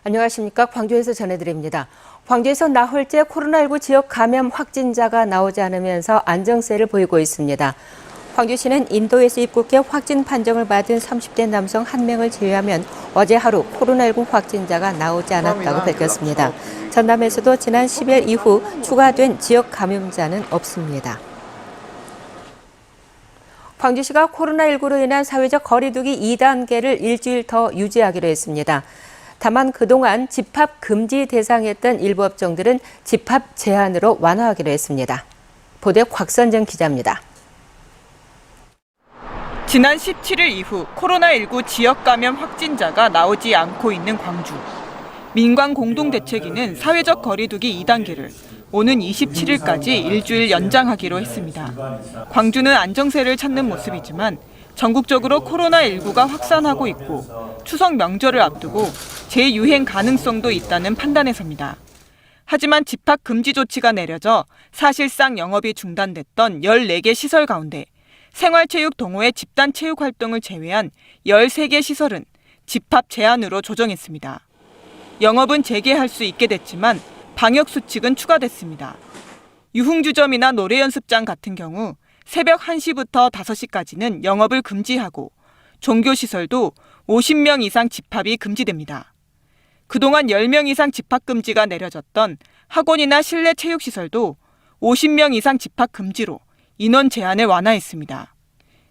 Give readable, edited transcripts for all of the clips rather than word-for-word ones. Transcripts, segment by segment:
안녕하십니까. 광주에서 전해드립니다. 광주에서 나흘째 코로나19 지역 감염 확진자가 나오지 않으면서 안정세를 보이고 있습니다. 광주시는 인도에서 입국해 확진 판정을 받은 30대 남성 1명을 제외하면 어제 하루 코로나19 확진자가 나오지 않았다고 밝혔습니다. 전남에서도 지난 10일 이후 추가된 지역 감염자는 없습니다. 광주시가 코로나19로 인한 사회적 거리두기 2단계를 일주일 더 유지하기로 했습니다. 다만 그동안 집합 금지 대상이었던 일부 업종들은 집합 제한으로 완화하기로 했습니다. 보도 곽선정 기자입니다. 지난 17일 이후 코로나19 지역 감염 확진자가 나오지 않고 있는 광주. 민관 공동대책위는 사회적 거리두기 2단계를 오는 27일까지 일주일 연장하기로 했습니다. 광주는 안정세를 찾는 모습이지만 전국적으로 코로나19가 확산하고 있고 추석 명절을 앞두고 재유행 가능성도 있다는 판단에서입니다. 하지만 집합 금지 조치가 내려져 사실상 영업이 중단됐던 14개 시설 가운데 생활체육 동호회 집단 체육 활동을 제외한 13개 시설은 집합 제한으로 조정했습니다. 영업은 재개할 수 있게 됐지만 방역 수칙은 추가됐습니다. 유흥주점이나 노래연습장 같은 경우 새벽 1시부터 5시까지는 영업을 금지하고 종교시설도 50명 이상 집합이 금지됩니다. 그동안 10명 이상 집합 금지가 내려졌던 학원이나 실내 체육시설도 50명 이상 집합 금지로 인원 제한을 완화했습니다.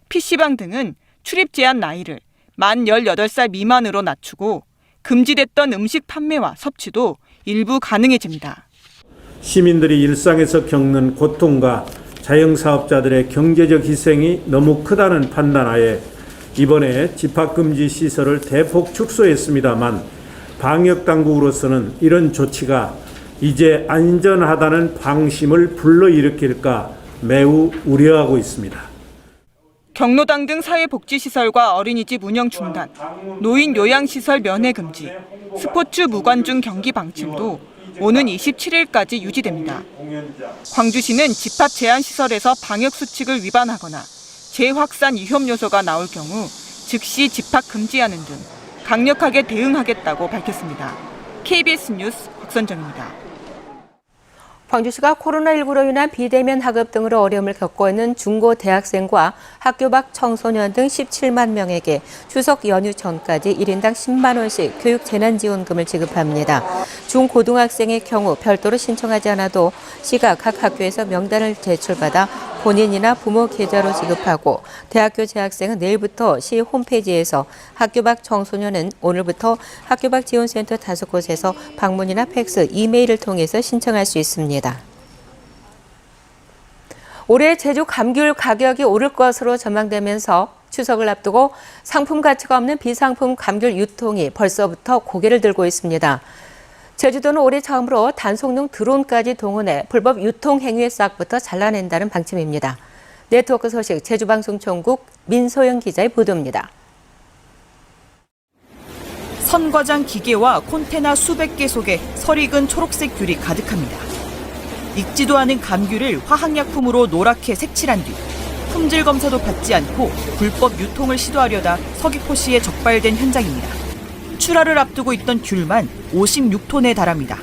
PC방 등은 출입 제한 나이를 만 18살 미만으로 낮추고 금지됐던 음식 판매와 섭취도 일부 가능해집니다. 시민들이 일상에서 겪는 고통과 자영사업자들의 경제적 희생이 너무 크다는 판단하에 이번에 집합금지 시설을 대폭 축소했습니다만 방역당국으로서는 이런 조치가 이제 안전하다는 방심을 불러일으킬까 매우 우려하고 있습니다. 경로당 등 사회복지시설과 어린이집 운영 중단, 노인 요양시설 면회 금지, 스포츠 무관중 경기 방침도 오는 27일까지 유지됩니다. 광주시는 집합 제한 시설에서 방역 수칙을 위반하거나 재확산 위험 요소가 나올 경우 즉시 집합 금지하는 등 강력하게 대응하겠다고 밝혔습니다. KBS 뉴스 곽선정입니다. 광주시가 코로나19로 인한 비대면 학업 등으로 어려움을 겪고 있는 중고 대학생과 학교 밖 청소년 등 17만 명에게 추석 연휴 전까지 1인당 10만 원씩 교육 재난지원금을 지급합니다. 중고등학생의 경우 별도로 신청하지 않아도 시가 각 학교에서 명단을 제출받아 본인이나 부모 계좌로 지급하고 대학교 재학생은 내일부터 시 홈페이지에서 학교 밖 청소년은 오늘부터 학교 밖 지원센터 5곳에서 방문이나 팩스, 이메일을 통해서 신청할 수 있습니다. 올해 제주 감귤 가격이 오를 것으로 전망되면서 추석을 앞두고 상품 가치가 없는 비상품 감귤 유통이 벌써부터 고개를 들고 있습니다. 제주도는 올해 처음으로 단속용 드론까지 동원해 불법 유통 행위의 싹부터 잘라낸다는 방침입니다. 네트워크 소식 제주방송총국 민소영 기자의 보도입니다. 선과장 기계와 콘테나 수백 개 속에 설익은 초록색 귤이 가득합니다. 익지도 않은 감귤을 화학약품으로 노랗게 색칠한 뒤 품질 검사도 받지 않고 불법 유통을 시도하려다 서귀포시에 적발된 현장입니다. 출하를 앞두고 있던 귤만 56톤에 달합니다.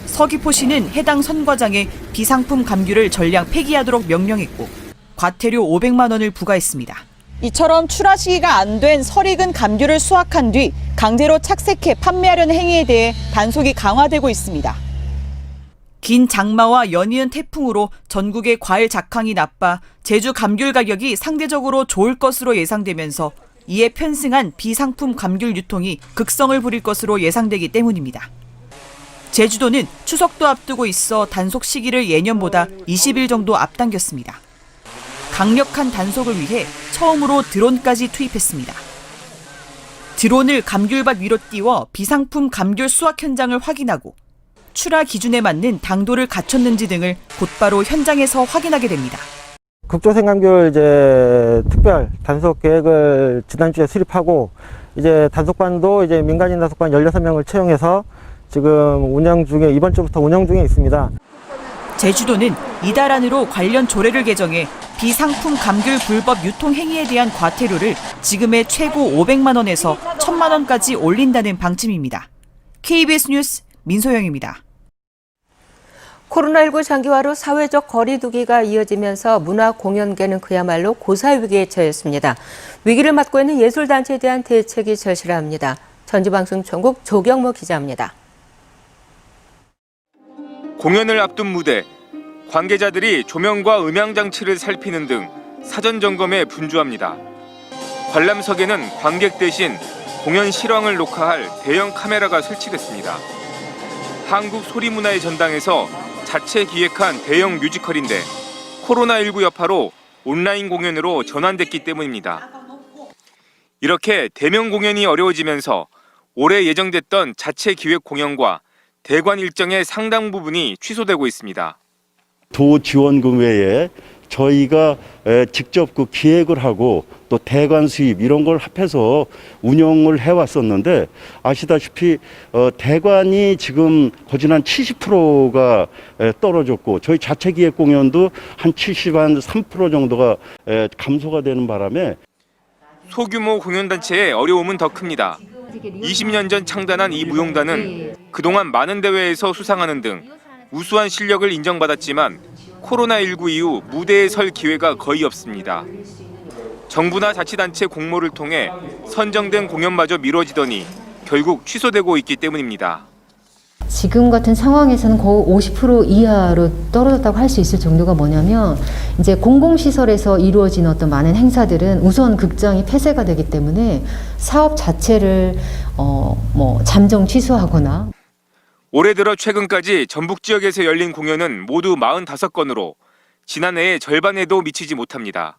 서귀포시는 해당 선과장에 비상품 감귤을 전량 폐기하도록 명령했고 과태료 500만 원을 부과했습니다. 이처럼 출하 시기가 안 된 설익은 감귤을 수확한 뒤 강제로 착색해 판매하려는 행위에 대해 단속이 강화되고 있습니다. 긴 장마와 연이은 태풍으로 전국의 과일 작황이 나빠 제주 감귤 가격이 상대적으로 좋을 것으로 예상되면서 이에 편승한 비상품 감귤 유통이 극성을 부릴 것으로 예상되기 때문입니다. 제주도는 추석도 앞두고 있어 단속 시기를 예년보다 20일 정도 앞당겼습니다. 강력한 단속을 위해 처음으로 드론까지 투입했습니다. 드론을 감귤밭 위로 띄워 비상품 감귤 수확 현장을 확인하고 출하 기준에 맞는 당도를 갖췄는지 등을 곧바로 현장에서 확인하게 됩니다. 국조생감귤 이제 특별 단속 계획을 지난주에 수립하고 이제 단속반도 이제 민간인 단속반 16명을 채용해서 지금 운영 중에 이번 주부터 운영 중에 있습니다. 제주도는 이달 안으로 관련 조례를 개정해 비상품 감귤 불법 유통 행위에 대한 과태료를 지금의 최고 500만 원에서 1,000만 원까지 올린다는 방침입니다. KBS 뉴스 민소영입니다. 코로나19 장기화로 사회적 거리 두기가 이어지면서 문화공연계는 그야말로 고사위기에 처했습니다. 위기를 맞고 있는 예술단체에 대한 대책이 절실합니다. 전주방송총국 조경모 기자입니다. 공연을 앞둔 무대, 관계자들이 조명과 음향 장치를 살피는 등 사전 점검에 분주합니다. 관람석에는 관객 대신 공연 실황을 녹화할 대형 카메라가 설치됐습니다. 한국 소리문화의 전당에서 자체 기획한 대형 뮤지컬인데 코로나19 여파로 온라인 공연으로 전환됐기 때문입니다. 이렇게 대면 공연이 어려워지면서 올해 예정됐던 자체 기획 공연과 대관 일정의 상당 부분이 취소되고 있습니다. 도 지원금 외에 저희가 직접 그 기획을 하고 또 대관 수입 이런 걸 합해서 운영을 해왔었는데 아시다시피 대관이 지금 거진 한 70%가 떨어졌고 저희 자체 기획 공연도 한 73% 정도가 감소가 되는 바람에 소규모 공연단체의 어려움은 더 큽니다. 20년 전 창단한 이 무용단은 그동안 많은 대회에서 수상하는 등 우수한 실력을 인정받았지만 코로나19 이후 무대에 설 기회가 거의 없습니다. 정부나 자치단체 공모를 통해 선정된 공연마저 미뤄지더니 결국 취소되고 있기 때문입니다. 지금 같은 상황에서는 거의 50% 이하로 떨어졌다고 할 수 있을 정도가 뭐냐면 이제 공공시설에서 이루어지는 어떤 많은 행사들은 우선 극장이 폐쇄가 되기 때문에 사업 자체를 잠정 취소하거나 올해 들어 최근까지 전북 지역에서 열린 공연은 모두 45건으로 지난해의 절반에도 미치지 못합니다.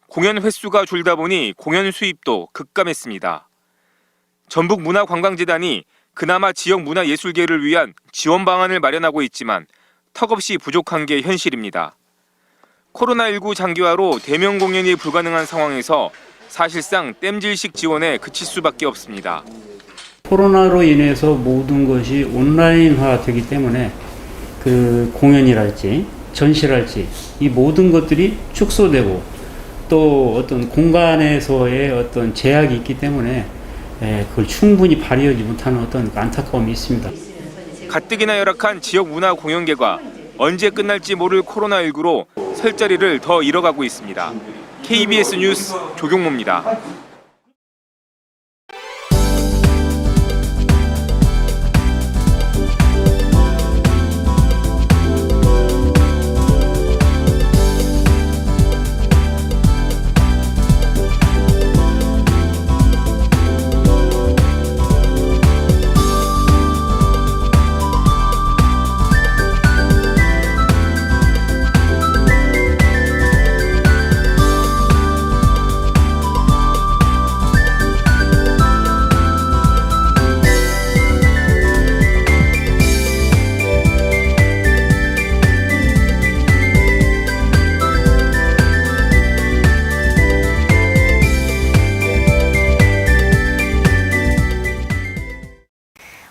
공연 횟수가 줄다 보니 공연 수입도 급감했습니다. 전북문화관광재단이 그나마 지역 문화예술계를 위한 지원 방안을 마련하고 있지만 턱없이 부족한 게 현실입니다. 코로나19 장기화로 대면 공연이 불가능한 상황에서 사실상 땜질식 지원에 그칠 수밖에 없습니다. 코로나로 인해서 모든 것이 온라인화 되기 때문에 그 공연이랄지 전시랄지 이 모든 것들이 축소되고 또 어떤 공간에서의 어떤 제약이 있기 때문에 그걸 충분히 발휘하지 못하는 어떤 안타까움이 있습니다. 가뜩이나 열악한 지역 문화 공연계가 언제 끝날지 모를 코로나19로 설 자리를 더 잃어가고 있습니다. KBS 뉴스 조경모입니다.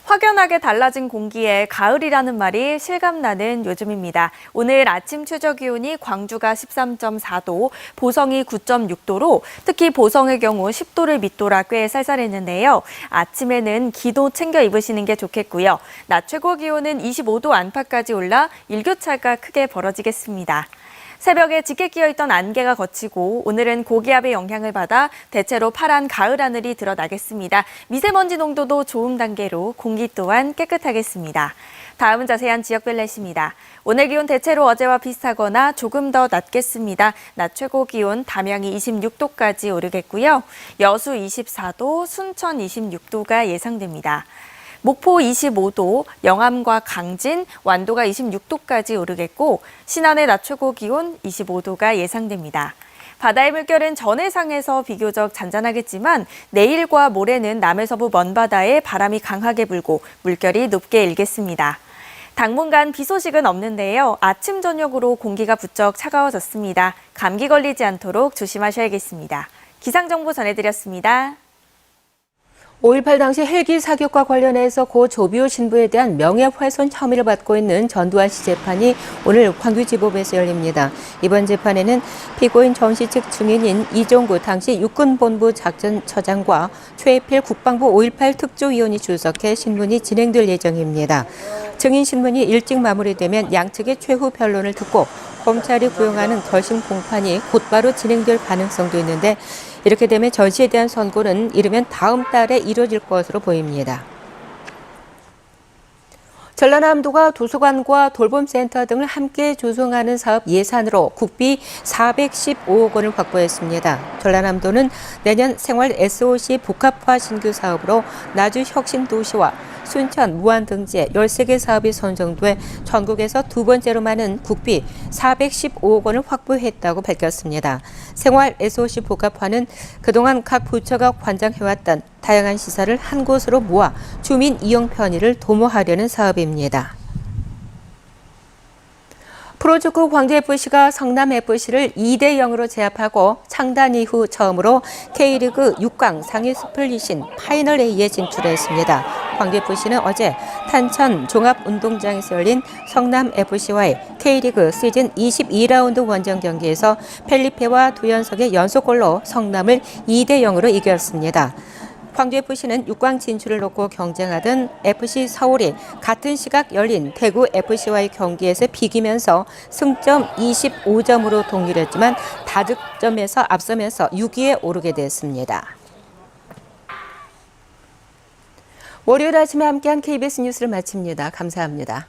확연하게 달라진 공기에 가을이라는 말이 실감나는 요즘입니다. 오늘 아침 최저 기온이 광주가 13.4도, 보성이 9.6도로 특히 보성의 경우 10도를 밑돌아 꽤 쌀쌀했는데요. 아침에는 기도 챙겨 입으시는 게 좋겠고요. 낮 최고 기온은 25도 안팎까지 올라 일교차가 크게 벌어지겠습니다. 새벽에 짙게 끼어있던 안개가 걷히고 오늘은 고기압의 영향을 받아 대체로 파란 가을 하늘이 드러나겠습니다. 미세먼지 농도도 좋음 단계로 공기 또한 깨끗하겠습니다. 다음은 자세한 지역별 날씨입니다. 오늘 기온 대체로 어제와 비슷하거나 조금 더 낮겠습니다. 낮 최고 기온 담양이 26도까지 오르겠고요. 여수 24도, 순천 26도가 예상됩니다. 목포 25도, 영암과 강진, 완도가 26도까지 오르겠고 신안의 낮 최고 기온 25도가 예상됩니다. 바다의 물결은 전해상에서 비교적 잔잔하겠지만 내일과 모레는 남해서부 먼바다에 바람이 강하게 불고 물결이 높게 일겠습니다. 당분간 비 소식은 없는데요. 아침 저녁으로 공기가 부쩍 차가워졌습니다. 감기 걸리지 않도록 조심하셔야겠습니다. 기상정보 전해드렸습니다. 5.18 당시 헬기 사격과 관련해서 고 조비오 신부에 대한 명예훼손 혐의를 받고 있는 전두환 씨 재판이 오늘 광주지법에서 열립니다. 이번 재판에는 피고인 전 씨 측 증인인 이종구 당시 육군본부 작전처장과 최필 국방부 5.18 특조위원이 출석해 신문이 진행될 예정입니다. 증인 신문이 일찍 마무리되면 양측의 최후 변론을 듣고 검찰이 구형하는 결심 공판이 곧바로 진행될 가능성도 있는데 이렇게 되면 전 씨에 대한 선고는 이르면 다음 달에 이뤄질 것으로 보입니다. 전라남도가 도서관과 돌봄센터 등을 함께 조성하는 사업 예산으로 국비 415억 원을 확보했습니다. 전라남도는 내년 생활 SOC 복합화 신규 사업으로 나주 혁신도시와 순천 무안등지에 13개 사업이 선정돼 전국에서 두 번째로 많은 국비 415억 원을 확보했다고 밝혔습니다. 생활 SOC 복합화는 그동안 각 부처가 관장해왔던 다양한 시설을 한 곳으로 모아 주민 이용 편의를 도모하려는 사업입니다. 프로축구 광주FC가 성남FC를 2대0으로 제압하고 창단 이후 처음으로 K리그 6강 상위 스플릿인 파이널 A에 진출했습니다. 광주FC는 어제 탄천 종합운동장에서 열린 성남FC와의 K리그 시즌 22라운드 원정 경기에서 펠리페와 두연석의 연속골로 성남을 2대0으로 이겼습니다. 광주FC는 6강 진출을 놓고 경쟁하던 FC 서울이 같은 시각 열린 대구FC와의 경기에서 비기면서 승점 25점으로 동률했지만 다득점에서 앞서면서 6위에 오르게 됐습니다. 월요일 아침에 함께한 KBS 뉴스를 마칩니다. 감사합니다.